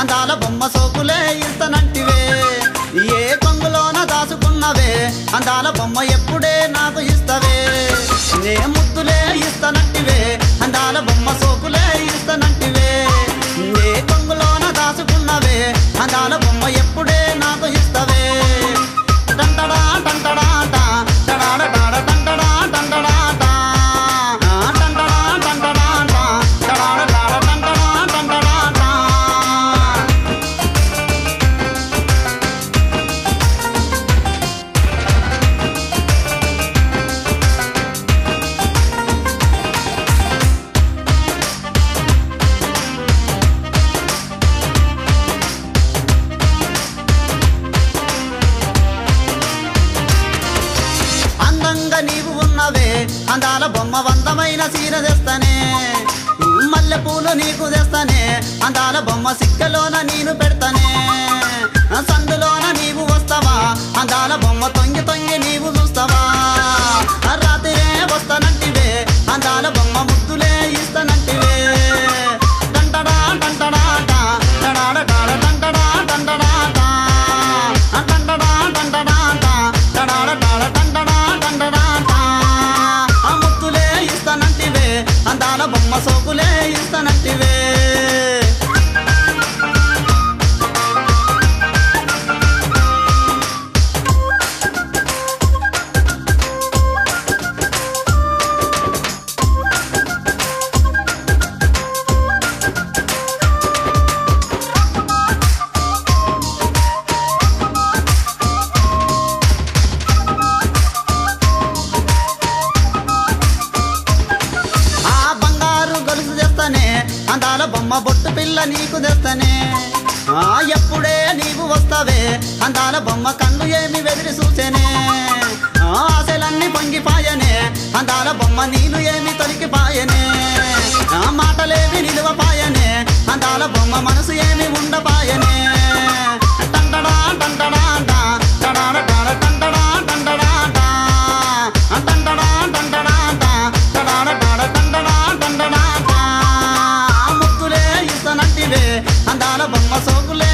అందాల బొమ్మ సోకులే ఇస్తానంటివే ఏ కొంగులోన దాచుకున్నవే అందాల బొమ్మ ఎప్పుడే నాకు ఇస్తవే నే ముద్దులే ఇస్తానంటివే అందాల బొమ్మ సోకులే ఇస్తానంటివే ఏ కొంగులోన దాచుకున్నవే అందాల బొమ్మ ఎప్పుడే నాకు ఇస్తవే టంటడా టంటడా టడాడ టాడ టంటడా టంటడా నీవు ఉన్నవే అందాల బొమ్మ వందమైన సీర తెస్తానే మల్లె పూలు నీకు తెస్తానే అందాల బొమ్మ సిక్కలోన నేను పెడతానే సందులోన నీవు వస్తావా అందాల బొమ్మ తొంగి తొంగి నీవు చూస్తావా రాత్రే వస్తానంటివే అందాల బొమ్మ ముద్దులే ఇస్తానంటివే టంటడా టంటడా టడాడ టాడ టంటడా టంటడా టంటడా టంటడా టడాడ టాడ టంటడా టంటడా ముద్దులే ఇస్తానంటివే అందాల బొమ్మ సోకులే ఇస్తానంటివే అందాల బొమ్మ బొట్టు పిల్ల నీకు తెస్తానే ఎప్పుడే నీవు వస్తావే అందాల బొమ్మ కన్ను ఏమి వెదిరి చూసేనే ఆశలన్నీ పొంగిపాయనే అందాల బొమ్మ నీళ్ళు ఏమి తొలికిపాయనే మాటలేమి నిలువపాయనే అందాల బొమ్మ మనసు ఏమి ఉండపాయనే టంటడా టంటడా టడాడ టాడ టంటడా టంటడా టంటడా టంటడా టడాడ టాడ టంటడా టంటడా అందాల బొమ్మ సోకులే